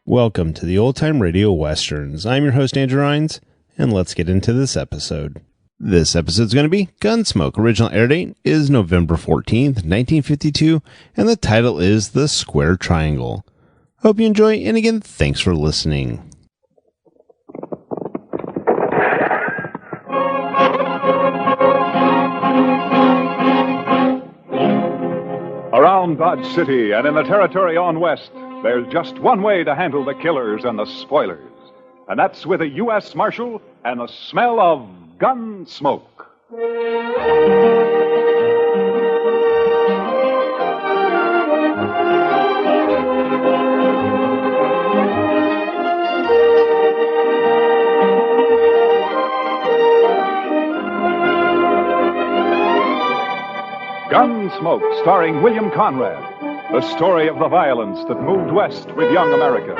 Welcome to the Old Time Radio Westerns. I'm your host, Andrew Rhines, and let's get into this episode. This episode's going to be Gunsmoke. Original air date is November 14th, 1952, and the title is The Square Triangle. Hope you enjoy, and again, thanks for listening. Around Dodge City and in the territory on west, there's just one way to handle the killers and the spoilers. And that's with a U.S. Marshal and the smell of gun smoke. Gunsmoke, starring William Conrad. The story of the violence that moved west with young America.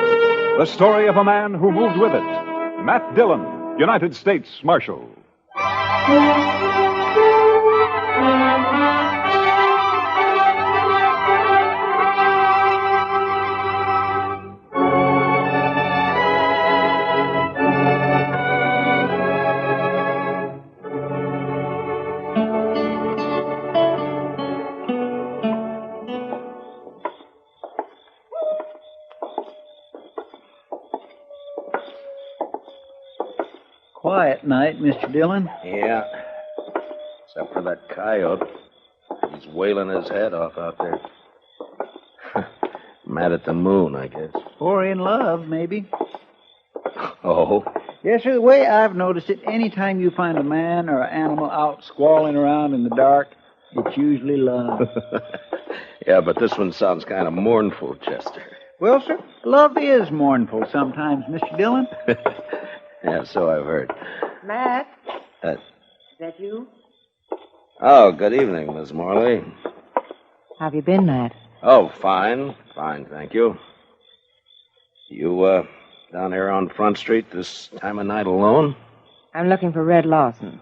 The story of a man who moved with it. Matt Dillon, United States Marshal. Quiet night, Mr. Dillon. Yeah. Except for that coyote. He's wailing his head off out there. Mad at the moon, I guess. Or in love, maybe. Oh? Yes, sir. The way I've noticed it, any time you find a man or an animal out squalling around in the dark, it's usually love. Yeah, but this one sounds kind of mournful, Chester. Well, sir, love is mournful sometimes, Mr. Dillon. Yeah, so I've heard. Matt? Is that you? Oh, good evening, Miss Morley. How have you been, Matt? Oh, fine. Fine, thank you. You, down here on Front Street this time of night alone? I'm looking for Red Lawson.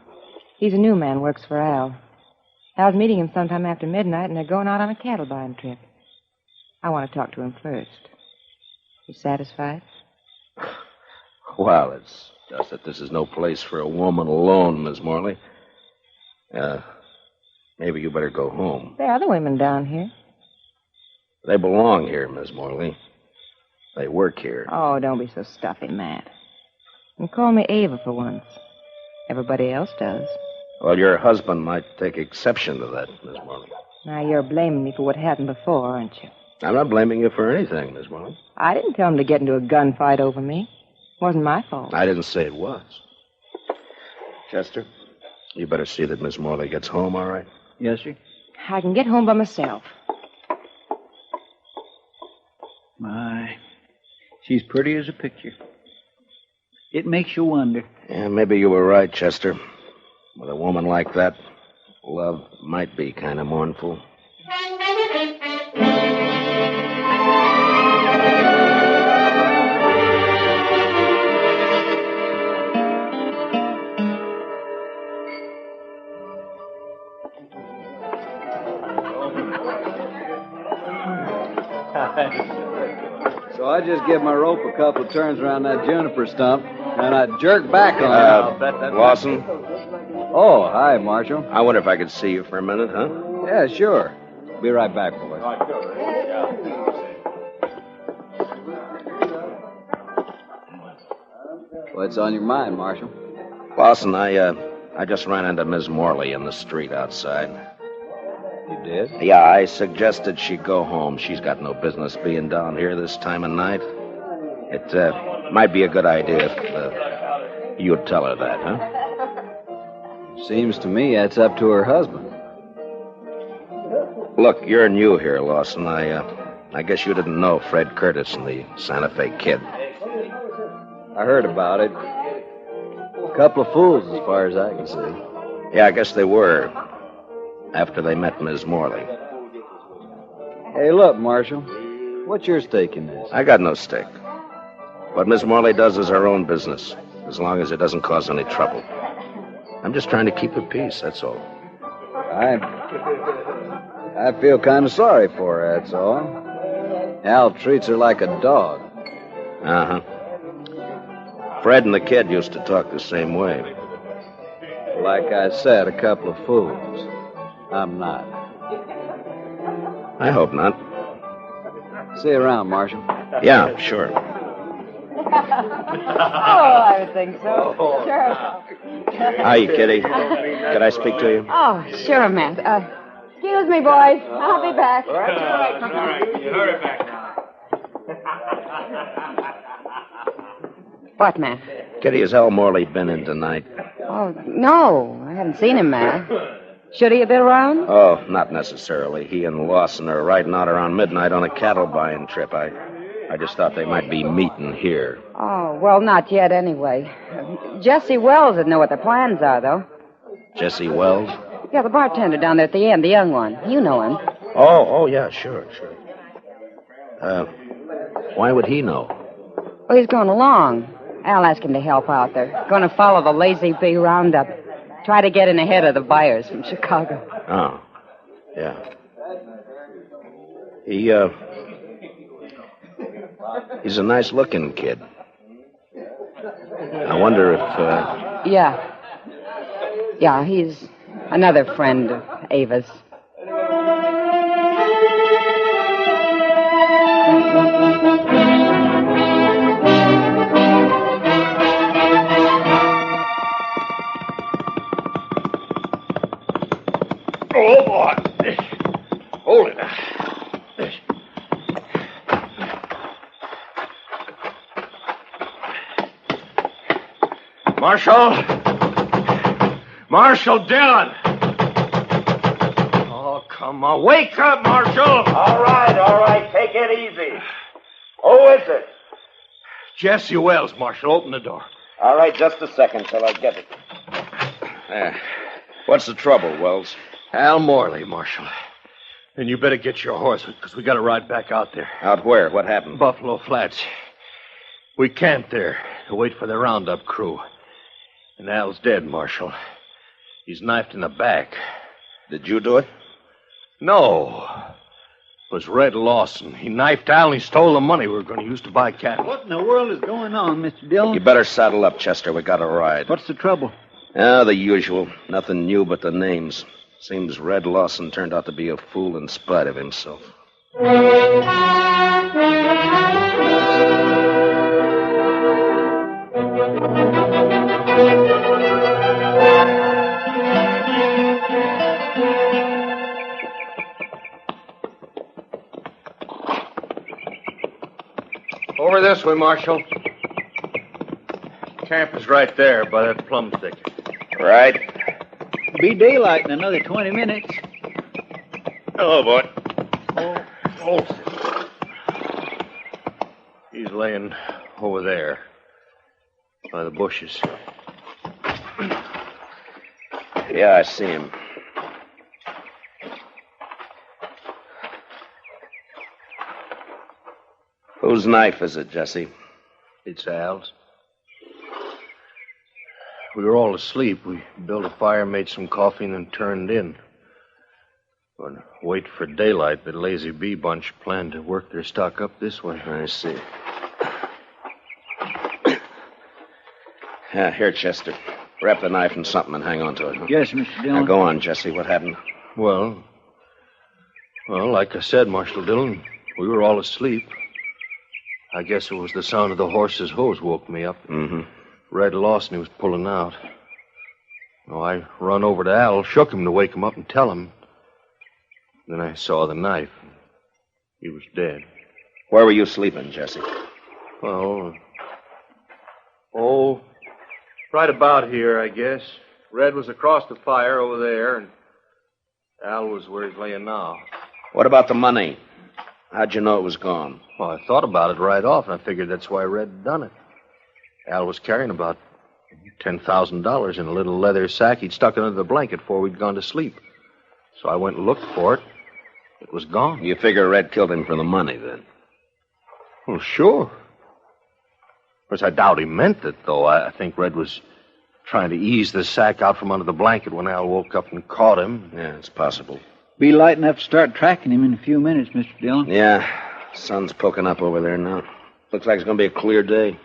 He's a new man, works for Al. Al's meeting him sometime after midnight, and they're going out on a cattle buying trip. I want to talk to him first. You satisfied? Well, it's just that this is no place for a woman alone, Miss Morley. Maybe you better go home. There are other women down here. They belong here, Miss Morley. They work here. Oh, don't be so stuffy, Matt. And call me Ava for once. Everybody else does. Well, your husband might take exception to that, Miss Morley. Now, you're blaming me for what happened before, aren't you? I'm not blaming you for anything, Miss Morley. I didn't tell him to get into a gunfight over me. Wasn't my fault. I didn't say it was. Chester, you better see that Miss Morley gets home, all right? Yes, sir. I can get home by myself. My, she's pretty as a picture. It makes you wonder. Yeah, maybe you were right, Chester. With a woman like that, love might be kind of mournful. So I just give my rope a couple of turns around that juniper stump, and I jerk back on it. Lawson? Oh, hi, Marshal. I wonder if I could see you for a minute, huh? Yeah, sure. Be right back, boys. What's on your mind, Marshal? Lawson, I just ran into Miss Morley in the street outside. You did? Yeah, I suggested she go home. She's got no business being down here this time of night. It might be a good idea if you'd tell her that, huh? Seems to me that's up to her husband. Look, you're new here, Lawson. I guess you didn't know Fred Curtis and the Santa Fe Kid. I heard about it. A couple of fools, as far as I can see. Yeah, I guess they were. After they met Miss Morley. Hey, look, Marshal. What's your stake in this? I got no stake. What Miss Morley does is her own business, as long as it doesn't cause any trouble. I'm just trying to keep the peace, that's all. I feel kind of sorry for her, that's all. Al treats her like a dog. Uh-huh. Fred and the kid used to talk the same way. Like I said, a couple of fools. I'm not. I hope not. See you around, Marshal. Yeah, sure. Oh, I would think so. Sure. Hi, Kitty. Could I speak to you? Oh, sure, Matt. Excuse me, boys. I'll be back. All right. You hurry back now. What, Matt? Kitty, has Al Morley been in tonight? Oh, no. I haven't seen him, Matt. Should he have been around? Oh, not necessarily. He and Lawson are riding out around midnight on a cattle buying trip. I just thought they might be meeting here. Oh, well, not yet anyway. Jesse Wells would know what their plans are, though. Jesse Wells? Yeah, the bartender down there at the end, the young one. You know him. Oh, yeah, sure. Why would he know? Well, he's going along. Al asked him to help out. They're going to follow the Lazy Bee roundup. Try to get in ahead of the buyers from Chicago. Oh, yeah. He's a nice-looking kid. I wonder if, Yeah, he's another friend of Ava's. Oh, boy. Hold it. Marshal Dillon. Oh, come on. Wake up, Marshal. All right. Take it easy. Who is it? Jesse Wells, Marshal. Open the door. All right, just a second till I get it. there. What's the trouble, Wells? Al Morley, Marshal. And you better get your horse, because we got to ride back out there. Out where? What happened? Buffalo Flats. We camped there to wait for the roundup crew. And Al's dead, Marshal. He's knifed in the back. Did you do it? No. It was Red Lawson. He knifed Al and he stole the money we were going to use to buy cattle. What in the world is going on, Mr. Dillon? You better saddle up, Chester. We got a ride. What's the trouble? The usual. Nothing new but the names. Seems Red Lawson turned out to be a fool in spite of himself. Over this way, Marshal. Camp is right there by that plum thicket. Right. Be daylight in another 20 minutes. Hello, boy. Oh. He's laying over there by the bushes. Yeah, I see him. Whose knife is it, Jesse? It's Al's. We were all asleep. We built a fire, made some coffee, and then turned in. But wait for daylight, the Lazy Bee bunch planned to work their stock up this way. I see. Yeah, here, Chester. Wrap the knife in something and hang on to it. Huh? Yes, Mr. Dillon. Now, go on, Jesse. What happened? Well, like I said, Marshal Dillon, we were all asleep. I guess it was the sound of the horse's hose woke me up. Mm-hmm. Red Lawson, he was pulling out. Oh, I run over to Al, shook him to wake him up and tell him. Then I saw the knife. He was dead. Where were you sleeping, Jesse? Well, right about here, I guess. Red was across the fire over there, and Al was where he's laying now. What about the money? How'd you know it was gone? Well, I thought about it right off, and I figured that's why Red had done it. Al was carrying about $10,000 in a little leather sack. He'd stuck it under the blanket before we'd gone to sleep. So I went and looked for it. It was gone. You figure Red killed him for the money, then? Well, sure. Of course, I doubt he meant it, though. I think Red was trying to ease the sack out from under the blanket when Al woke up and caught him. Yeah, it's possible. Be light enough to start tracking him in a few minutes, Mr. Dillon. Yeah, sun's poking up over there now. Looks like it's going to be a clear day.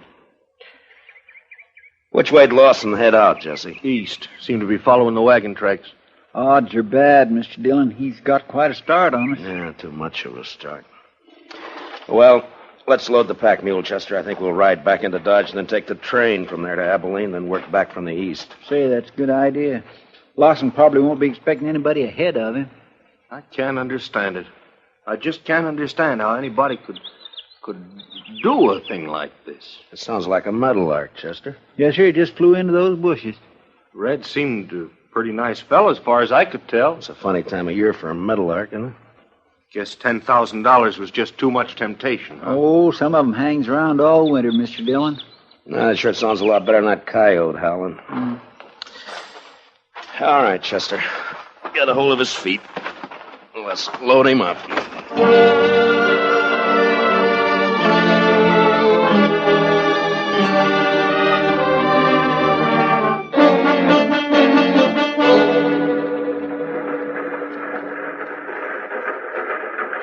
Which way'd Lawson head out, Jesse? East. Seem to be following the wagon tracks. Odds are bad, Mr. Dillon. He's got quite a start on us. Yeah, too much of a start. Well, let's load the pack mule, Chester. I think we'll ride back into Dodge and then take the train from there to Abilene, then work back from the east. Say, that's a good idea. Lawson probably won't be expecting anybody ahead of him. I can't understand it. I just can't understand how anybody could do a thing like this. It sounds like a metal arc, Chester. Yes, sir. He just flew into those bushes. Red seemed a pretty nice fellow as far as I could tell. It's a funny time of year for a metal arc, isn't it? Guess $10,000 was just too much temptation, huh? Oh, some of them hangs around all winter, Mr. Dillon. No, that sure sounds a lot better than that coyote howling. All right, Chester. Get a hold of his feet. Let's load him up.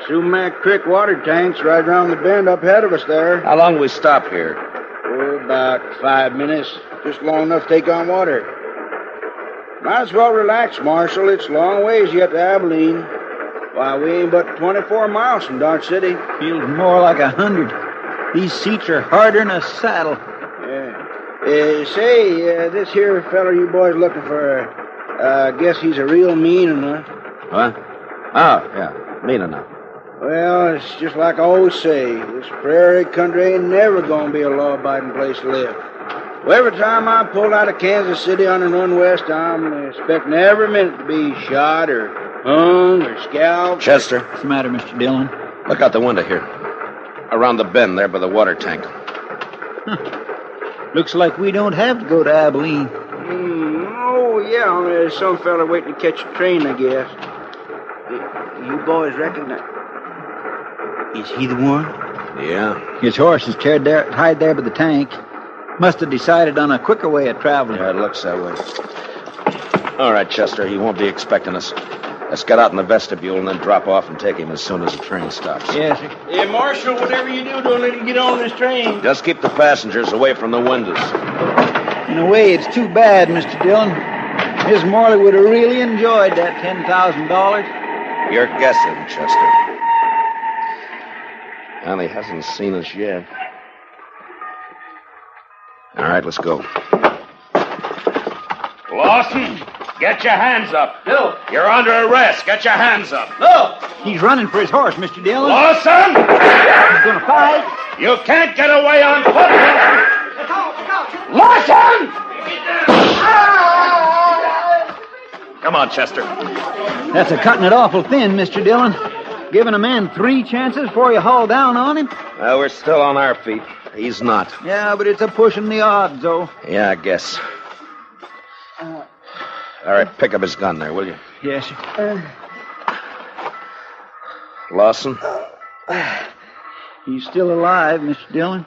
Sumac Creek water tank's right around the bend up ahead of us there. How long we stop here? Oh, about 5 minutes. Just long enough to take on water. Might as well relax, Marshal. It's a long ways yet to Abilene. Why, we ain't but 24 miles from Dodge City. Feels more like 100. These seats are harder than a saddle. Yeah. Say, this here feller you boys looking for, guess he's a real mean enough. What? Oh, yeah. Mean enough. Well, it's just like I always say, this prairie country ain't never gonna be a law-abiding place to live. Well, every time I pull out of Kansas City on and run west, I'm expecting every minute to be shot or hung or scalped. Chester, What's the matter, Mr. Dillon? look out the window here. Around the bend there by the water tank. Looks like we don't have to go to Abilene. Oh, yeah, there's some fella waiting to catch a train, I guess. You boys recognize... Is he the one? Yeah. His horse is tied there by the tank. Must have decided on a quicker way of traveling. Yeah, it looks that way. All right, Chester, he won't be expecting us. Let's get out in the vestibule and then drop off and take him as soon as the train stops. Yes, sir. Hey, Marshal, whatever you do, don't let him get on this train. Just keep the passengers away from the windows. In a way, it's too bad, Mr. Dillon. Miss Morley would have really enjoyed that $10,000. You're guessing, Chester. And he hasn't seen us yet. All right, let's go. Lawson, get your hands up. No. You're under arrest. Get your hands up. No. He's running for his horse, Mr. Dillon. Lawson! He's going to fight. You can't get away on foot. Lawson! Come on, Chester. That's a cutting it awful thin, Mr. Dillon. Giving a man 3 chances before you haul down on him. Well, we're still on our feet. He's not. Yeah, but it's a pushing the odds, though. Yeah, I guess. All right, pick up his gun there, will you? Yes, sir. Lawson, He's still alive, Mr. Dillon.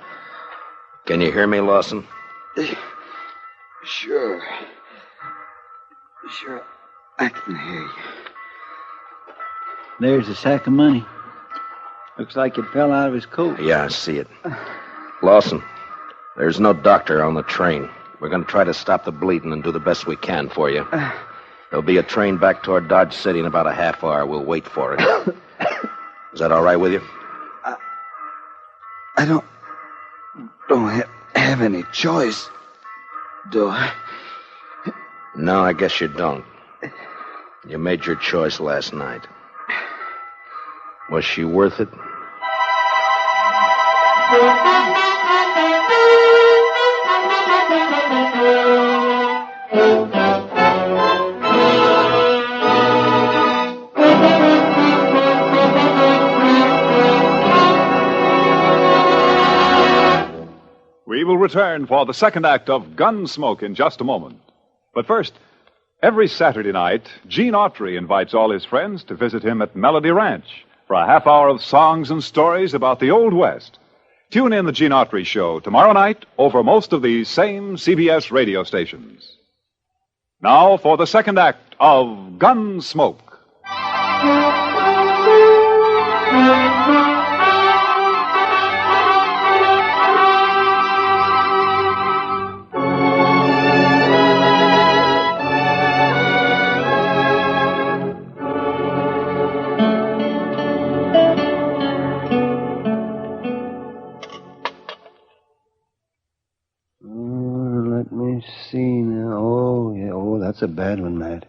can you hear me, Lawson? Sure, I can hear you. There's a sack of money. Looks like it fell out of his coat. Yeah, I see it. Lawson, there's no doctor on the train. We're going to try to stop the bleeding and do the best we can for you. There'll be a train back toward Dodge City in about a half hour. We'll wait for it. Is that all right with you? I don't have any choice, do I? No, I guess you don't. You made your choice last night. Was she worth it? We will return for the second act of Gunsmoke in just a moment. But first, every Saturday night, Gene Autry invites all his friends to visit him at Melody Ranch for a half hour of songs and stories about the Old West. Tune in the Gene Autry Show tomorrow night over most of these same CBS radio stations. Now for the second act of Gunsmoke. me see now. Oh, yeah. Oh, that's a bad one, Matt.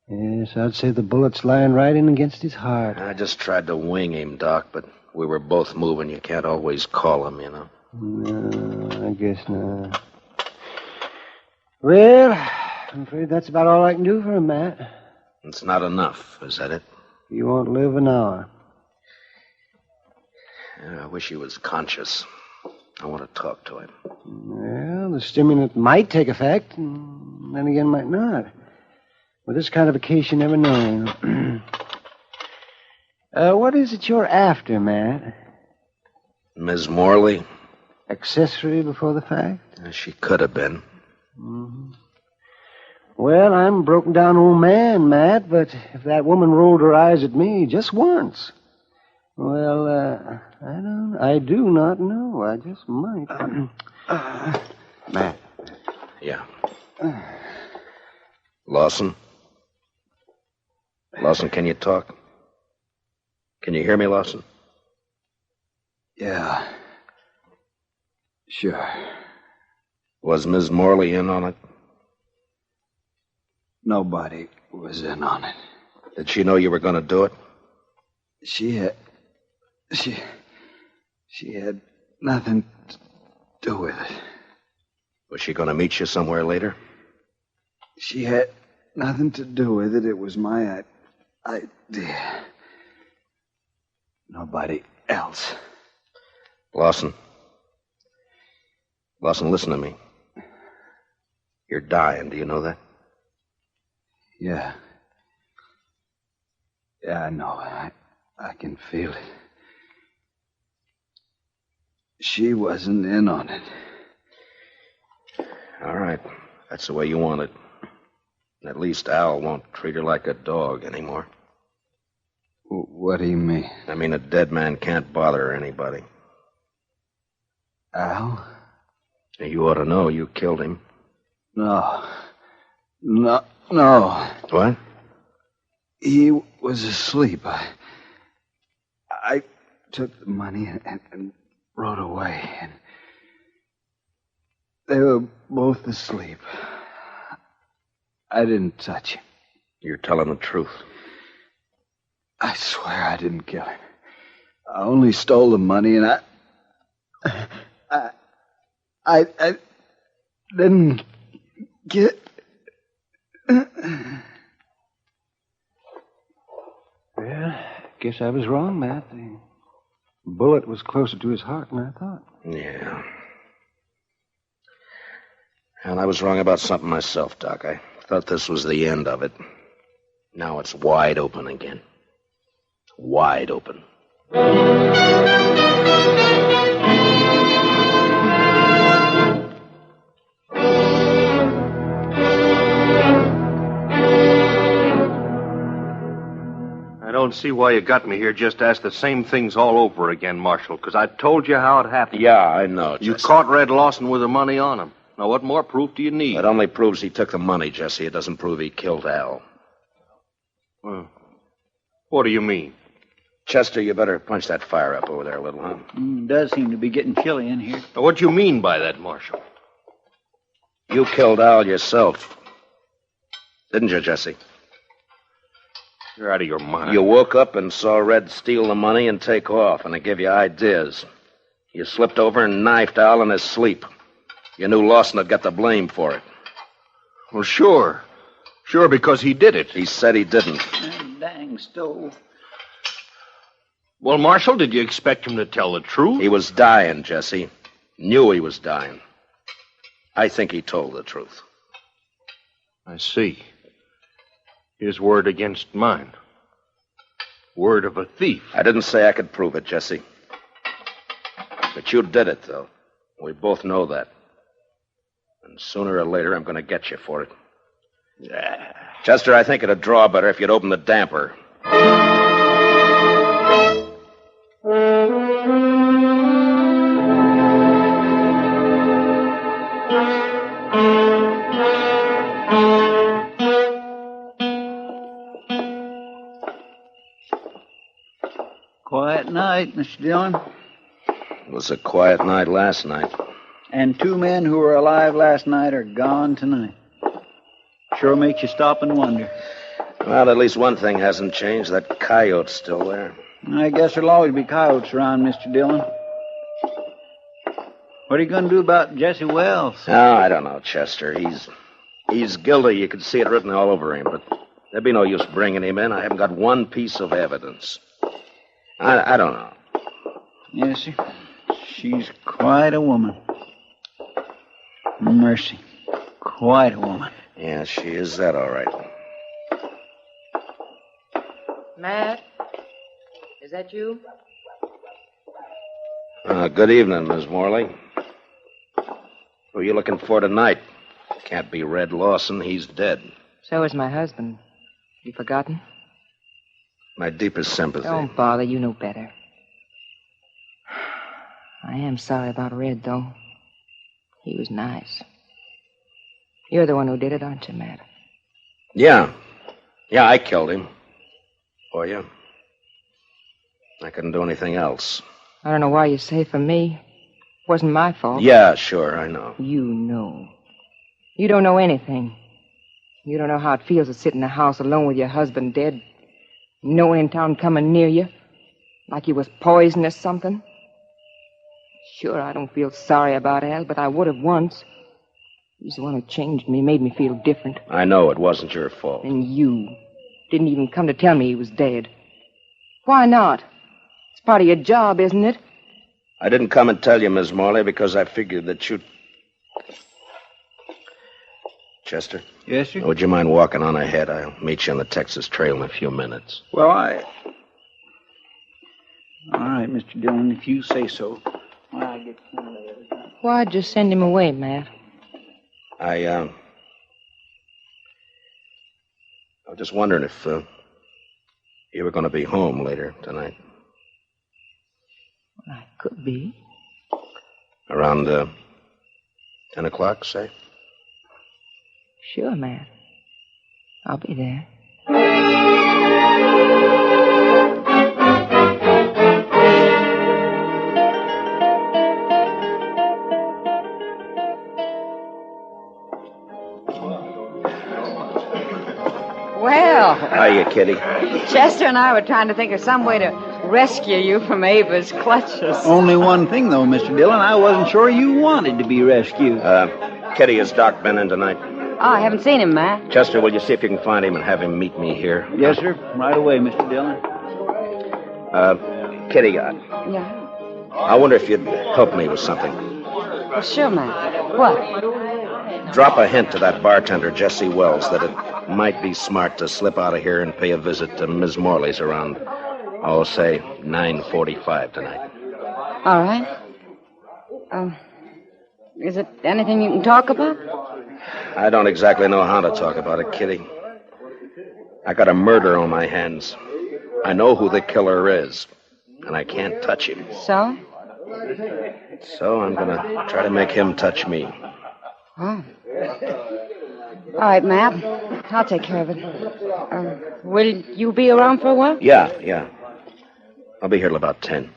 Yes, I'd say the bullet's lying right in against his heart. I just tried to wing him, Doc, but we were both moving. You can't always call him, you know. No, I guess not. Well, I'm afraid that's about all I can do for him, Matt. It's not enough, is that it? He won't live an hour. Yeah, I wish he was conscious. I want to talk to him. Well, the stimulant might take effect, and then again might not. With this kind of a case, you never know. What is it you're after, Matt? Ms. Morley? Accessory before the fact? She could have been. Mm-hmm. Well, I'm a broken down old man, Matt, but if that woman rolled her eyes at me just once, well, I do not know. I just might. Matt. Yeah. Lawson? Lawson, can you talk? Can you hear me, Lawson? Yeah. Sure. Was Ms. Morley in on it? Nobody was in on it. Did she know you were going to do it? She had nothing to do with it. Was she going to meet you somewhere later? She had nothing to do with it. It was my idea. Nobody else. Lawson, listen to me. You're dying, do you know that? Yeah. Yeah, I know. I can feel it. She wasn't in on it. All right. That's the way you want it. At least Al won't treat her like a dog anymore. What do you mean? I mean, a dead man can't bother anybody. Al? You ought to know you killed him. No. What? He was asleep. I took the money and rode away. And they were both asleep. I didn't touch him. You're telling the truth. I swear I didn't kill him. I only stole the money, and I didn't get... Well, guess I was wrong, Matt. The bullet was closer to his heart than I thought. Yeah. And I was wrong about something myself, Doc. I thought this was the end of it. Now it's wide open again. Wide open. I don't see why you got me here just to ask the same things all over again, Marshal, because I told you how it happened. Yeah, I know, Jesse. You caught Red Lawson with the money on him. Now, what more proof do you need? It only proves he took the money, Jesse. It doesn't prove he killed Al. Well, what do you mean? Chester, you better punch that fire up over there a little, huh? Does seem to be getting chilly in here. Now, what do you mean by that, Marshal? You killed Al yourself. Didn't you, Jesse? You're out of your mind. You woke up and saw Red steal the money and take off, and it gave you ideas. You slipped over and knifed Al in his sleep. You knew Lawson had got the blame for it. Well, sure. Sure, because he did it. He said he didn't. Dang stove. Well, Marshal, did you expect him to tell the truth? He was dying, Jesse. Knew he was dying. I think he told the truth. I see. His word against mine. Word of a thief. I didn't say I could prove it, Jesse. But you did it, though. We both know that. And sooner or later, I'm going to get you for it. Yeah. Chester, I think it'd draw better if you'd open the damper. Quiet night, Mr. Dillon. It was a quiet night last night. And 2 men who were alive last night are gone tonight. Sure makes you stop and wonder. Well, at least one thing hasn't changed. That coyote's still there. I guess there'll always be coyotes around, Mr. Dillon. What are you going to do about Jesse Wells? Oh, I don't know, Chester. He's guilty. You can see it written all over him, but there'd be no use bringing him in. I haven't got one piece of evidence. I don't know. Yes, sir. She's quite a woman. Mercy. Quite a woman. Yeah, she is that, all right. Matt? Is that you? Good evening, Miss Morley. Who are you looking for tonight? Can't be Red Lawson. He's dead. So is my husband. You forgotten? My deepest sympathy. Don't bother. You know better. I am sorry about Red, though. He was nice. You're the one who did it, aren't you, Matt? Yeah. Yeah, I killed him. For you. I couldn't do anything else. I don't know why you say for me. It wasn't my fault. Yeah, sure, I know. You know. You don't know anything. You don't know how it feels to sit in a house alone with your husband dead. No one in town coming near you. Like he was poisoned or something. Sure, I don't feel sorry about Al, but I would have once. He's the one who changed me, made me feel different. I know it wasn't your fault. And you didn't even come to tell me he was dead. Why not? It's part of your job, isn't it? I didn't come and tell you, Miss Morley, because I figured that you'd... Chester? Yes, sir? Would you mind walking on ahead? I'll meet you on the Texas Trail in a few minutes. Well, All right, Mr. Dillon, if you say so. Why'd you send him away, Matt? I was just wondering if you were going to be home later tonight. I could be. Around 10 o'clock, say? Sure, Matt. I'll be there. Well, Hiya, Kitty. Chester and I were trying to think of some way to rescue you from Ava's clutches. Only one thing, though, Mr. Dillon. I wasn't sure you wanted to be rescued. Kitty, has Doc been in tonight? Oh, I haven't seen him, Matt. Chester, will you see if you can find him and have him meet me here? Yes, sir. Right away, Mr. Dillon. Kitty, Yeah? I wonder if you'd help me with something. Well, sure, Matt. What? Drop a hint to that bartender, Jesse Wells, that it might be smart to slip out of here and pay a visit to Ms. Morley's around, say, 9:45 tonight. All right. Is it anything you can talk about? I don't exactly know how to talk about it, Kitty. I got a murder on my hands. I know who the killer is, and I can't touch him. So? So I'm gonna try to make him touch me. Oh. All right, Matt. I'll take care of it. Will you be around for a while? Yeah. I'll be here till about 10.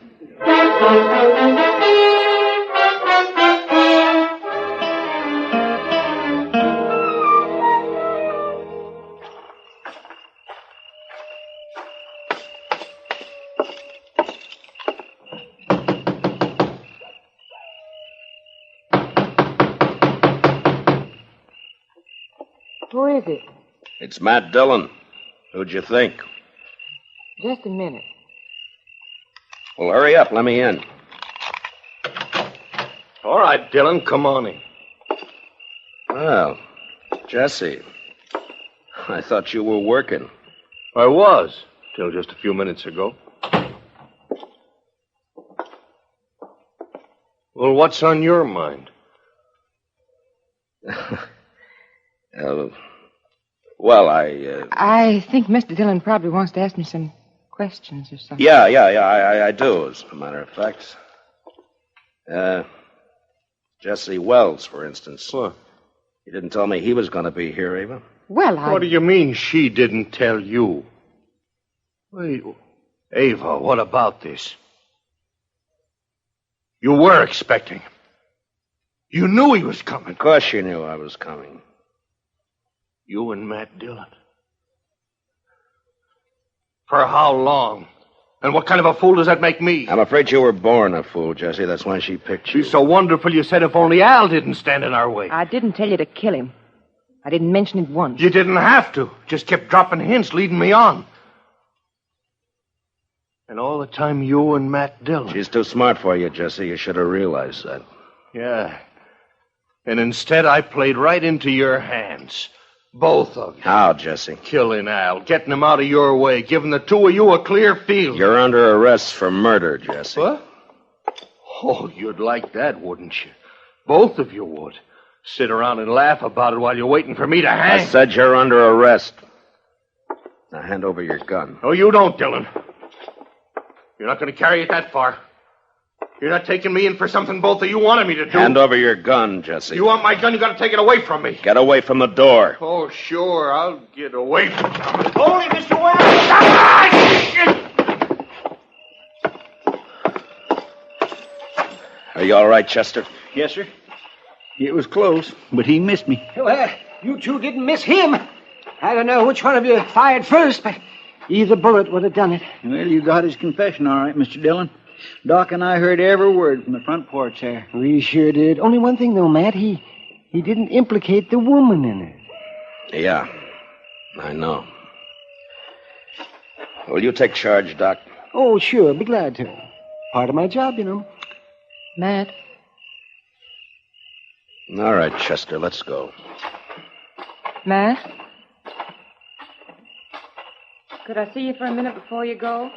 Who is it? It's Matt Dillon. Who'd you think? Just a minute. Well, hurry up. Let me in. All right, Dillon, come on in. Well, Jesse, I thought you were working. I was, till just a few minutes ago. Well, what's on your mind? I think Mr. Dillon probably wants to ask me some questions or something. Yeah, I do, as a matter of fact. Jesse Wells, for instance. What? He didn't tell me he was going to be here, Ava. Well, What do you mean she didn't tell you? Wait, Ava, what about this? You were expecting him. You knew he was coming. Of course you knew I was coming. You and Matt Dillon. For how long? And what kind of a fool does that make me? I'm afraid you were born a fool, Jesse. That's why she picked you. She's so wonderful you said if only Al didn't stand in our way. I didn't tell you to kill him. I didn't mention it once. You didn't have to. Just kept dropping hints, leading me on. And all the time you and Matt Dillon. She's too smart for you, Jesse. You should have realized that. Yeah. And instead I played right into your hands. Both of you. How, Jesse? Killing Al, getting him out of your way, giving the two of you a clear field. You're under arrest for murder, Jesse. What? Oh, you'd like that, wouldn't you? Both of you would. Sit around and laugh about it while you're waiting for me to hang. I said you're under arrest. Now hand over your gun. No, you don't, Dillon. You're not going to carry it that far. You're not taking me in for something both of you wanted me to do. Hand over your gun, Jesse. You want my gun, you got to take it away from me. Get away from the door. Oh, sure, I'll get away from you. Hold it, Mr. Wells! Are you all right, Chester? Yes, sir. It was close, but he missed me. Well, you two didn't miss him. I don't know which one of you fired first, but either bullet would have done it. Well, you got his confession all right, Mr. Dillon. Doc and I heard every word from the front porch there. We sure did. Only one thing, though, Matt. He didn't implicate the woman in it. Yeah, I know. Will you take charge, Doc? Oh, sure. Be glad to. Part of my job, you know. Matt, All right, Chester, let's go. Matt? Could I see you for a minute before you go?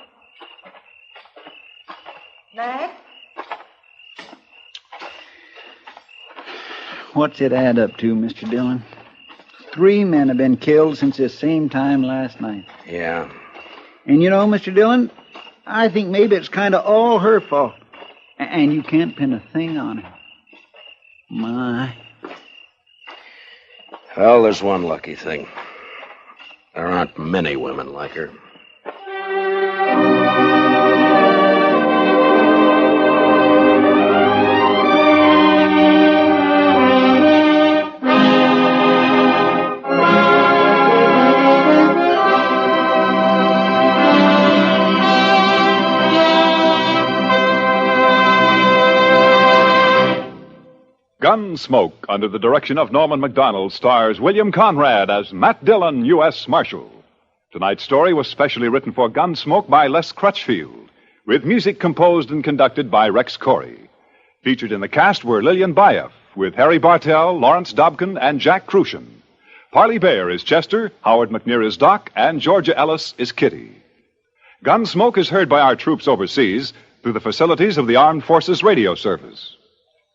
Matt? What's it add up to, Mr. Dillon? 3 men have been killed since this same time last night. Yeah. And you know, Mr. Dillon, I think maybe it's kind of all her fault. And you can't pin a thing on her. My. Well, there's one lucky thing. There aren't many women like her. Gunsmoke, under the direction of Norman Macdonald, stars William Conrad as Matt Dillon, U.S. Marshal. Tonight's story was specially written for Gunsmoke by Les Crutchfield, with music composed and conducted by Rex Corey. Featured in the cast were Lillian Bayef, with Harry Bartell, Lawrence Dobkin, and Jack Crucian. Parley Bayer is Chester, Howard McNear is Doc, and Georgia Ellis is Kitty. Gunsmoke is heard by our troops overseas through the facilities of the Armed Forces Radio Service.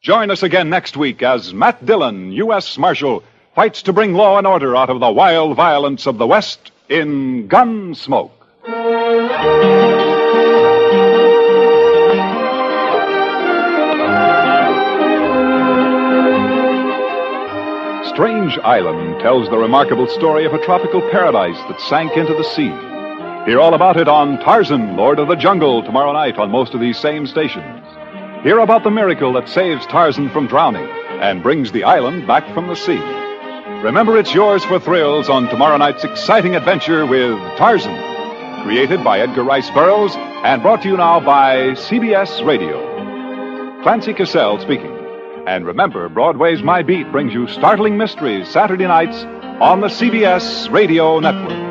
Join us again next week as Matt Dillon, U.S. Marshal, fights to bring law and order out of the wild violence of the West in Gunsmoke. Strange Island tells the remarkable story of a tropical paradise that sank into the sea. Hear all about it on Tarzan, Lord of the Jungle, tomorrow night on most of these same stations. Hear about the miracle that saves Tarzan from drowning and brings the island back from the sea. Remember, it's yours for thrills on tomorrow night's exciting adventure with Tarzan, created by Edgar Rice Burroughs and brought to you now by CBS Radio. Clancy Cassell speaking. And remember, Broadway's My Beat brings you startling mysteries Saturday nights on the CBS Radio Network.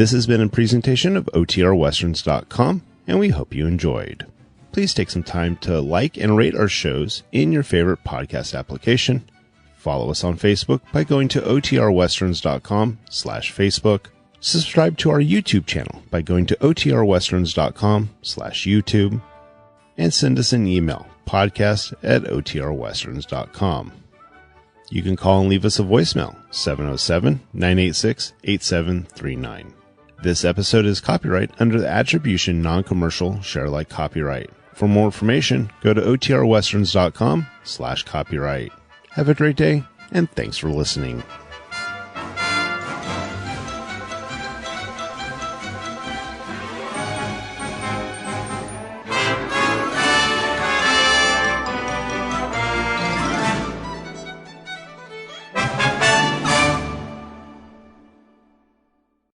This has been a presentation of OTRWesterns.com, and we hope you enjoyed. Please take some time to like and rate our shows in your favorite podcast application. Follow us on Facebook by going to OTRWesterns.com/Facebook. Subscribe to our YouTube channel by going to OTRWesterns.com/YouTube. And send us an email, podcast@OTRWesterns.com. You can call and leave us a voicemail, 707-986-8739. This episode is copyright under the Attribution Non-Commercial Share-alike copyright. For more information, go to OTRWesterns.com/copyright. Have a great day, and thanks for listening.